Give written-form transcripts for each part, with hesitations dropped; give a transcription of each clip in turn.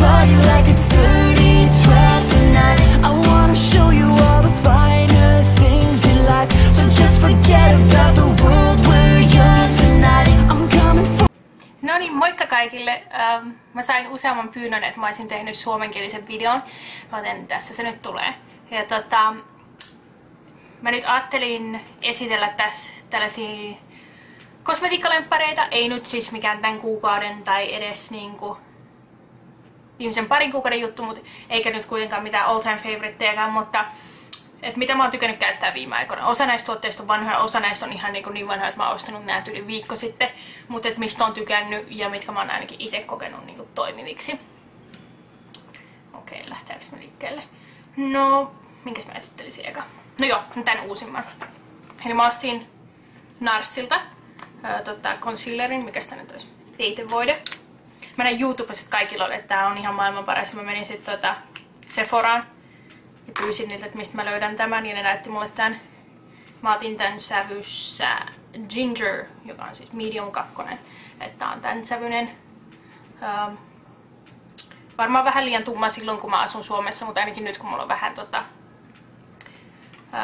party like it's 3012 tonight. I wanna show you all the finer things in life. So just forget about the world, we're young tonight. I'm coming for. No niin, moikka kaikille. Mä sain useamman pyynnön, että mä olisin tehnyt suomenkielisen videon, joten tässä se nyt tulee. Ja mä nyt ajattelin esitellä tässä tällaisia kosmetiikkalemppareita, ei nyt siis mikään tämän kuukauden tai edes niinku viimeisen parin kuukauden juttu, mutta eikä nyt kuitenkaan mitään all time favoritejakaan, mutta et mitä mä oon tykännyt käyttää viime aikoina. Osa näistä tuotteista on vanhoja, osa näistä on ihan niin vanhoja, että mä oon ostanut nää yli viikko sitten, mutta et mistä oon tykännyt ja mitkä mä oon ainakin itse kokenut niin toimiviksi. Okei, lähtääkö me liikkeelle? No, minkäs mä esittelisin eka? No joo, tän uusimman. Eli mä ostin Narsilta concealerin, mikä sitä nyt olisi, peitevoide. Mä näin YouTubessa, että kaikilla oli, että tää on ihan maailman paras. Mä menin sitten Sephoraan ja pyysin niiltä, että mistä mä löydän tämän, ja ne näytti mulle tän. Mä otin tän sävyssä Ginger, joka on siis medium 2. Että tää on tän sävynen. Varmaan vähän liian tumma silloin, kun mä asun Suomessa, mutta ainakin nyt, kun mulla on vähän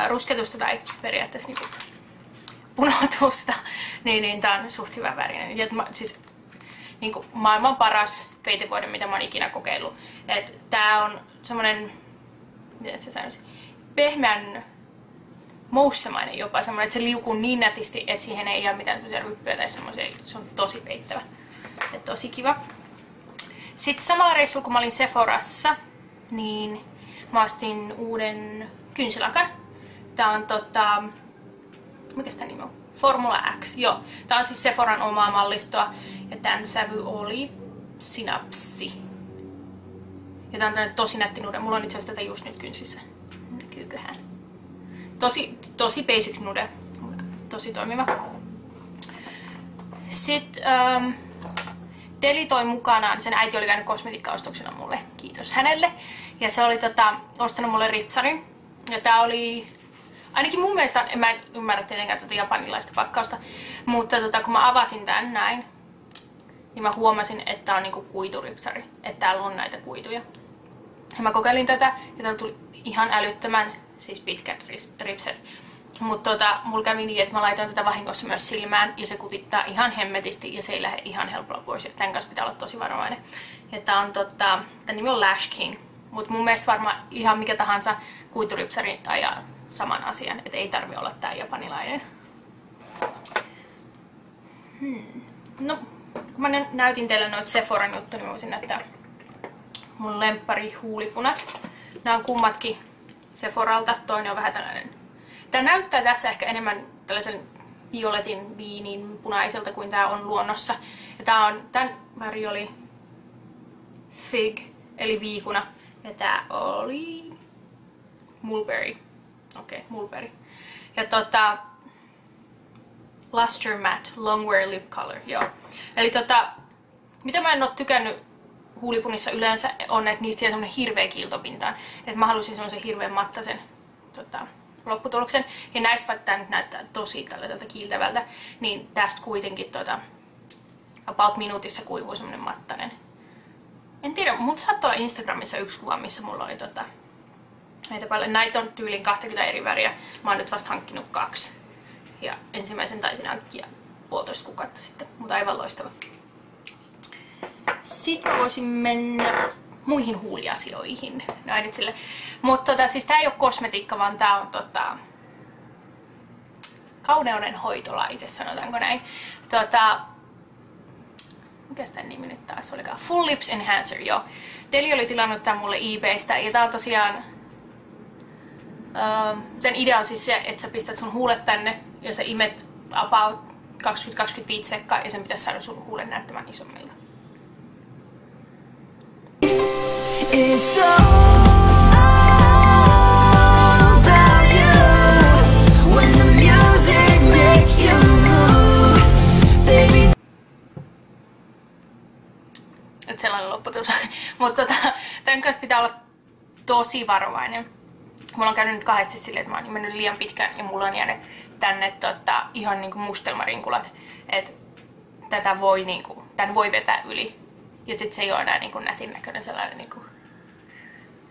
rusketusta tai periaatteessa niinku punoutusta, niin tää on suht hyvä värinen. Ja siis niinku maailman paras peitevoide, mitä mä oon ikinä kokeillut. Et tää on semmonen, miten se sanoisi, pehmeän moussemainen jopa, semmonen, että se liukuu niin nätisti, että siihen ei ole mitään ryppyjä tai semmoisia. Se on tosi peittävä. Et tosi kiva. Sitten samalla reissulla, kun mä olin Sephorassa, niin mä ostin uuden kynsilakan. Tää on mikä tää nimi on? Formula X, joo. Tää on siis Sephoran omaa mallistoa ja tän sävy oli Synapsi. Ja tää on tämmönen tosi nätti nude. Mulla on itse asiassa tätä just nyt kynsissä. Näkyyköhän? Tosi basic nude. Tosi toimiva. Sitten Deli toi mukanaan, sen äiti oli käynyt kosmetiikkaostoksena mulle, kiitos hänelle. Ja se oli ostanut mulle ripsarin. Ja tää oli, ainakin mun mielestä, en mä ymmärrä tietenkään japanilaista pakkausta, mutta kun mä avasin tän näin, niin mä huomasin, että tää on niinku kuituripsari. Että täällä on näitä kuituja. Ja mä kokeilin tätä, ja täällä tuli ihan älyttömän, siis pitkät ripset. Mutta mulla kävi niin, että mä laitoin tätä vahingossa myös silmään ja se kutittaa ihan hemmetisti ja se ei lähde ihan helpolla pois. Ja tän kanssa pitää olla tosi varovainen. Ja tää on tän nimi on Lash King. Mutta mun mielestä varmaan ihan mikä tahansa kuituripsari ajaa saman asian. Et ei tarvi olla tää japanilainen. No, kun mä näytin teille noita Sephoran juttuja, niin mä voisin näyttää mun lemppari huulipunat. Nää on kummatkin Sephoralta. Toinen on vähän tällainen. Tää näyttää tässä ehkä enemmän tällaisen violetin viinin punaiselta kuin tää on luonnossa. Ja tän väri oli Fig, eli viikuna. Ja tää oli Mulberry. Okei, Mulberry. Ja Luster Matte Longwear Lip Color, joo. Eli mitä mä en oo tykännyt huulipunissa yleensä on, että niistä jää semmonen hirveä kiiltopintaan. Että mä halusin semmosen hirveän mattasen lopputuloksen. Ja näistä, vaikka tää nyt näyttää tosi tältä kiiltävältä, niin tästä kuitenkin about minuutissa kuivuu semmonen mattanen. En tiedä, mutta saattaa olla Instagramissa yksi kuva, missä mulla oli näitä paljon. Näitä on tyylin 20 eri väriä. Mä oon nyt vasta hankkinut 2. Ja ensimmäisen taisin hankkia 1,5 kuukautta sitten, mutta aivan loistava. Sitten voisin mennä muihin huuliasioihin. Näin nyt sille. Mutta siis tää ei oo kosmetiikka, vaan tää on kauneuden hoitolaite, sanotaanko näin. Mikäs tän nimi nyt taas olikaan? Full Lips Enhancer, joo. Deli oli tilannut tän mulle eBaystä ja tää on tosiaan sen idea on siis se, että sä pistät sun huulet tänne ja sä imet about 20-25 sekkaa ja sen pitäisi saada sun huulen näyttämään isommilta. It's all about you when the music makes you move, baby. Nyt sellainen lopputulos. Mutta tämän kanssa pitää olla tosi varovainen. Mulla on käynyt nyt kahdesti silleen, että mä oon mennyt liian pitkään ja mulla on jäänyt tänne ihan niinku mustelmarinkulat. Et tätä voi tän voi vetää yli. Ja sit se ei oo enää niinku nätin näköinen sellainen niinku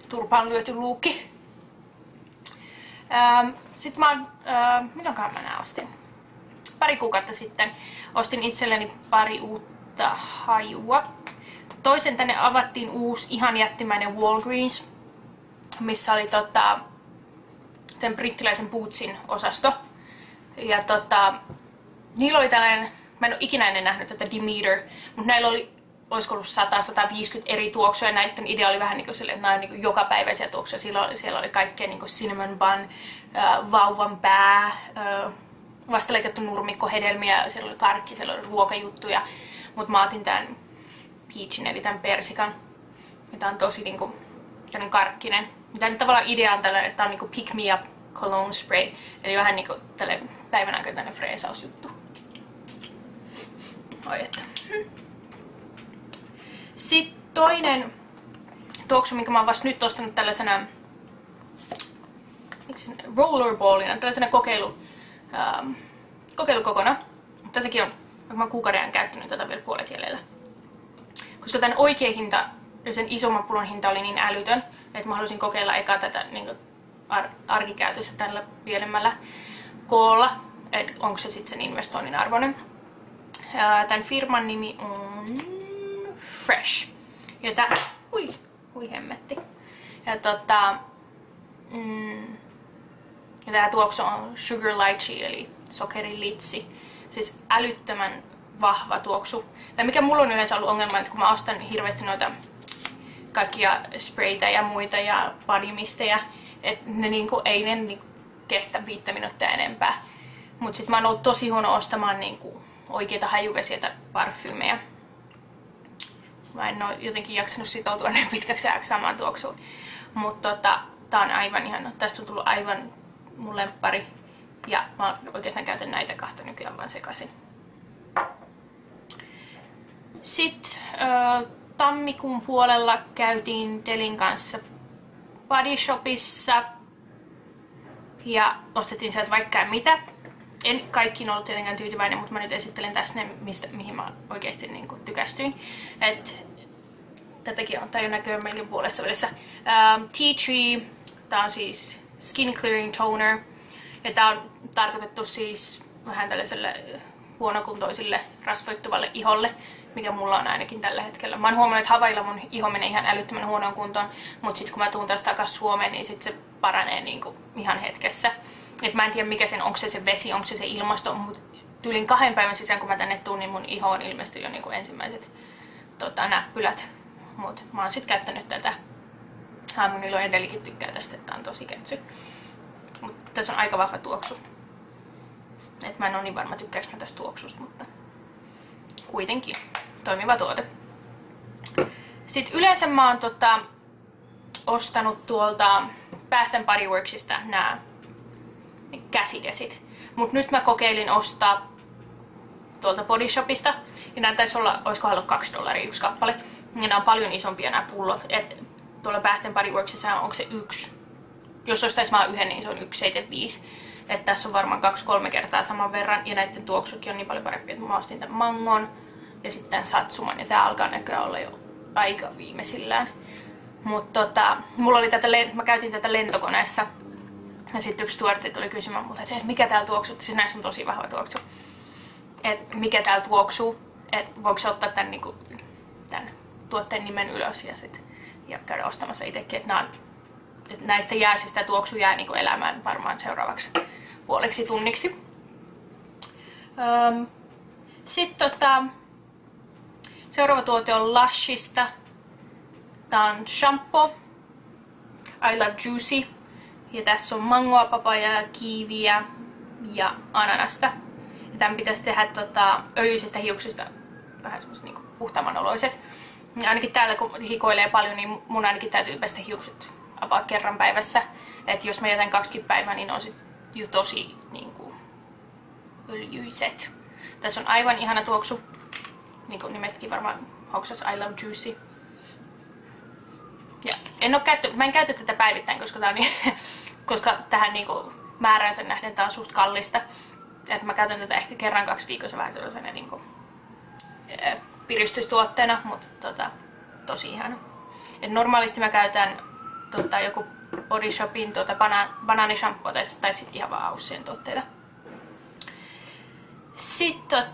turpaan lyöty luukki. Sitten milloinkaan mä nää ostin? Pari kuukautta sitten ostin itselleni pari uutta hajua. Toisen tänne avattiin uusi ihan jättimäinen Walgreens, missä oli sen brittiläisen Bootsin osasto. Ja niillä oli tällainen, mä en oo ikinä ennen nähnyt tätä Demeter, mutta näillä oli, olisiko ollut 100-150 eri tuoksuja. Näiden idea oli vähän niin kuin sille, että nämä on niin kuin jokapäiväisiä tuoksuja. Siellä oli kaikkea niin kuin cinnamon bun, vauvan pää, vastaleikattu nurmikko, hedelmiä, siellä oli karkki, siellä oli ruokajuttuja. Mutta mä otin tämän peachin eli tämän persikan, mitä on tosi niin kuin tällainen karkkinen. Tämän tavallaan idea on tällainen, että tämä on niin kuin pick me up cologne spray, eli vähän niin kuin tällainen päivän aikana tällainen freesausjuttu. Oi että. Sitten toinen tuoksu, minkä mä oon vasta nyt ostanut tällaisena rollerballina, tällaisena kokeilukokona. Tätäkin on, mä kuukauden ajan käyttänyt tätä vielä puolet jäljellä. Koska tämän oikea hinta ja sen isomman pullon hinta oli niin älytön, että mä halusin kokeilla eka tätä niin arkikäytössä tällä pienemmällä koolla, että onko se sitten sen investoinnin arvoinen. Tämän firman nimi on Fresh. Ja tää, hui hemmetti. Ja ja tää tuoksu on Sugar Lychee eli sokerilitsi. Siis älyttömän vahva tuoksu. Tai mikä mulla on yleensä ollut ongelma, että kun mä ostan hirveästi noita kaikkia sprayta ja muita ja bodymistejä, että ne niinku, ei ne niinku kestä 5 minuuttia enempää. Mut sit mä oon ollut tosi huono ostamaan niinku oikeita hajuvesiä tai parfyymejä. Mä en oo jotenkin jaksanut sitoutua niin pitkäksi ajaksi samaan tuoksuun. Mutta tää on aivan ihana. Tästä on tullut aivan mun lemppari. Ja mä oikeastaan käytän näitä kahta nykyään vaan sekaisin. Sitten tammikuun puolella käytiin Delin kanssa Body Shopissa. Ja ostettiin sieltä vaikka mitä. En kaikkiin ollut tietenkään tyytyväinen, mutta mä nyt esittelen tässä ne, mihin mä oikeasti niin kuin tykästyin. Tätäkin on, tää jo näköjään melkein puolessa välissä. Tea Tree, tää on siis Skin Clearing Toner. Ja tää on tarkoitettu siis vähän tällaiselle huonokuntoisille rasvoittuvalle iholle, mikä mulla on ainakin tällä hetkellä. Mä oon huomannut, että Havailla mun iho menee ihan älyttömän huonoon kuntoon, mutta sit kun mä tuun taas takas Suomeen, niin sit se paranee niinku ihan hetkessä. Et mä en tiedä mikä sen, onko se vesi, onko se ilmasto, mutta tyylin 2 päivän sisään kun mä tänne tuun, niin mun ihoon ilmestyi jo niinku ensimmäiset näppylät. Mut mä oon sit käyttänyt tätä. Mun ilo ja Delikin tykkää tästä, että tää on tosi ketsy. Mut tässä on aika vahva tuoksu. Et mä en oo niin varma tykkääks mä tästä tuoksusta, mutta kuitenkin toimiva tuote. Sitten yleensä mä oon ostanut tuolta Bath & Body Worksista nää käsidesit. Mut nyt mä kokeilin ostaa tuolta Body Shopista. Ja nää taisi olla, oiskohan ollut $2 yksi kappale. Ja nää on paljon isompia nää pullot. Et tuolla Bath & Body Worksissa onko se yksi. Jos ostaisi vaan yhden, niin se on 1,75. Että tässä on varmaan 2-3 kertaa saman verran. Ja näiden tuoksutkin on niin paljon parempi, että mä ostin tämän mangon ja sitten tämän satsuman. Ja tää alkaa näköjään olla jo aika viimeisillään. Mutta mulla oli mä käytin tätä lentokoneessa. Ja sitten yksi tuote tuli kysymään multa, että mikä täällä tuoksuu. Siis näissä on tosi vahva tuoksu. Että mikä täällä tuoksuu. Että voiko se ottaa tämän, niinku, tämän tuotteen nimen ylös ja käydä ostamassa itsekin. Että näistä jääsistä tuoksu jää niinku elämään varmaan seuraavaksi puoleksi tunniksi. Sitten seuraava tuote on Lushista. Tää on shampoo. I Love Juicy. Ja tässä on mangoa, papajaa, kiiviä ja ananasta. Ja tämän pitäisi tehdä öljyisistä hiuksista vähän semmoset niinku puhtaamman oloiset. Ja ainakin täällä kun hikoilee paljon, niin mun ainakin täytyy pestä hiukset about kerran päivässä. Et jos mä jätän 2 päivää, niin on sit jo tosi niinku öljyiset. Tässä on aivan ihana tuoksu. Niin kuin nimestäkin varmaan hoksas I Love Juicy. Ja mä en käytä tätä päivittäin, koska tää on koska tähän niinku määräänsä nähden tää on suht kallista. Et mä käytän tätä ehkä kerran 2 viikossa vähän sellaisena niinku piristystuotteena, mutta tosi ihana. Et normaalisti mä käytän joku Body Shopin banaanishampoo tai sit ihan vaan Aussien tuotteita. Sitten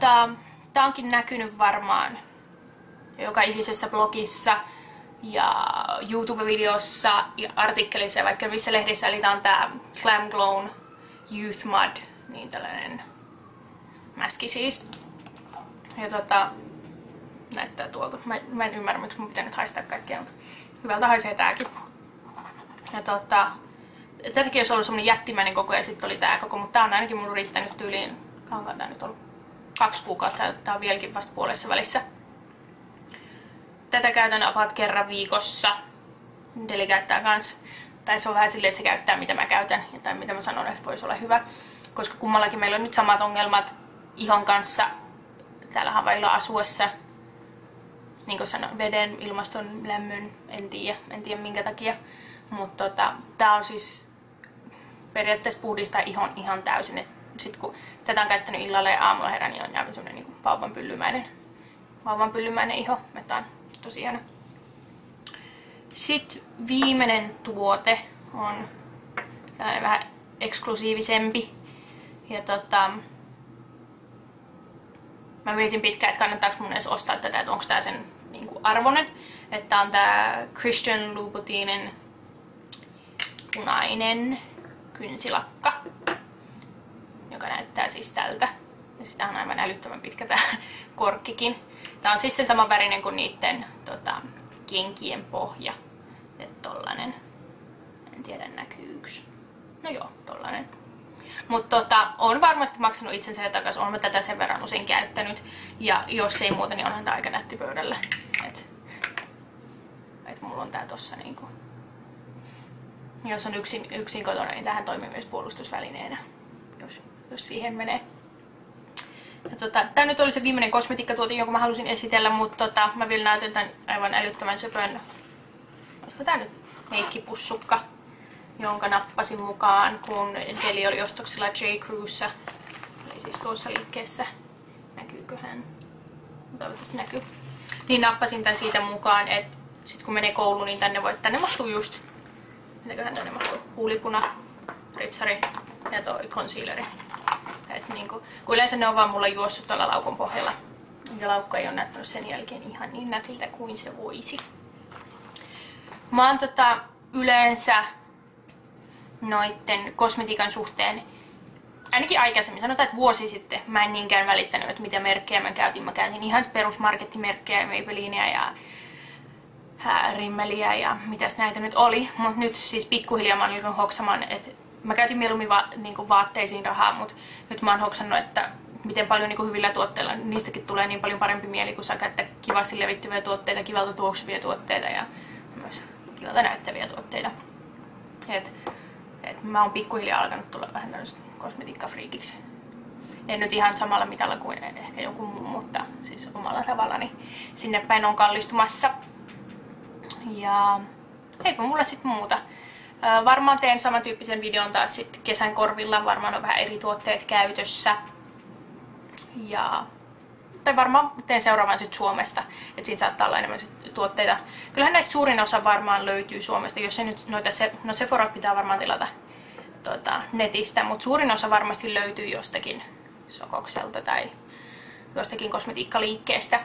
tää onkin näkynyt varmaan joka ikisessä blogissa ja YouTube-videossa ja artikkelissa ja vaikka missä lehdissä, eli tää on tää Glam Glow Youth Mud, niin tällainen mäski siis. Ja näyttää tuolta. Mä en ymmärrä, miksi mun pitää nyt haistaa kaikkea, mutta hyvältä haisee tääkin. Ja tätäkin olisi ollut semmonen jättimäinen koko ja sitten oli tää koko, mutta tää on ainakin mulla riittänyt tyyliin, kauankaan tää nyt ollut 2 kuukautta, tää on vieläkin vasta puolessa välissä. Tätä käytän about kerran viikossa. Deli käyttää kans. Tai se on vähän silleen, että se käyttää mitä mä käytän tai mitä mä sanon, että voisi olla hyvä. Koska kummallakin meillä on nyt samat ongelmat ihon kanssa täällä Havailla asuessa. Niin kuin sanoin, veden, ilmaston, lämmön, en tiedä minkä takia. Mutta tää on siis periaatteessa puhdistaa ihon ihan täysin. Et sit kun tätä on käyttänyt illalla ja aamulla herän, niin on jäänyt semmonen niin vauvanpyllymäinen iho. Tää on tosi ihana. Sitten viimeinen tuote on tällainen vähän eksklusiivisempi. Ja mä mietin pitkään, että kannattaako mun edes ostaa tätä, että onko tää sen niinku arvoinen. Että on tää Christian Louboutinin punainen kynsilakka, joka näyttää siis tältä. Ja siis tää on aivan älyttömän pitkä tää korkkikin. Tää on siis sen saman värinen kuin niitten kenkien pohja. Että tollanen. En tiedä näkyyks. No joo, tollanen. Mutta on varmasti maksanut itsensä jo takaisin. Olen tätä sen verran usein käyttänyt. Ja jos ei muuta, niin onhan tää aika nätti pöydällä. Et mulla on tää tossa niinku. Jos on yksin kotona, niin tähän toimii myös puolustusvälineenä. Jos siihen menee. Ja tää nyt oli se viimeinen kosmetiikkatuote, jonka mä halusin esitellä, mutta mä vielä näytän tän aivan älyttömän söpön. Olisiko tää nyt meikkipussukka, jonka nappasin mukaan, kun Deli oli ostoksilla J. Crewssa. Eli siis tuossa liikkeessä. Näkyyköhän? Toivottavasti näkyy. Niin nappasin tän siitä mukaan, että sit kun menee kouluun, niin tänne mahtuu just. Mitäköhän tänne mahtuu? Huulipuna, ripsari ja toi concealeri. Et niinku, kun yleensä ne on vaan mulla juossut tuolla laukon pohjalla. Ja laukko ei ole näyttänyt sen jälkeen ihan niin nätiltä kuin se voisi. Mä oon yleensä noitten kosmetiikan suhteen, ainakin aikaisemmin, sanotaan, että vuosi sitten, mä en niinkään välittänyt, että mitä merkkejä mä käytin. Mä käytin ihan perusmarkettimerkkejä, Maybellinea ja Rimmeliä ja mitäs näitä nyt oli. Mut nyt siis pikkuhiljaa mä oon hoksamaan, että mä käytin mieluummin niinku vaatteisiin rahaa, mutta nyt mä oon hoksannut, että miten paljon niinku hyvillä tuotteilla, niistäkin tulee niin paljon parempi mieli, kun saa käyttää kivasti levittyviä tuotteita, kivalta tuoksuvia tuotteita ja myös kivalta näyttäviä tuotteita. Et mä oon pikkuhiljaa alkanut tulla vähän tällaista kosmetiikkafriikiksi. En nyt ihan samalla mitalla kuin ehkä joku muu, mutta siis omalla tavallani sinne päin on kallistumassa. Ja eipä mulla sit muuta. Varmaan teen samantyyppisen videon taas sit kesän korvilla, varmaan on vähän eri tuotteet käytössä. Tai varmaan teen seuraavan sit Suomesta, että siinä saattaa olla enemmän tuotteita. Kyllähän näistä suurin osa varmaan löytyy Suomesta, jos se nyt noita Sephorat pitää varmaan tilata netistä, mutta suurin osa varmasti löytyy jostakin Sokokselta tai jostakin kosmetiikkaliikkeestä.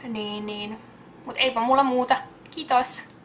Niin. Mut eipä mulla muuta. Kiitos!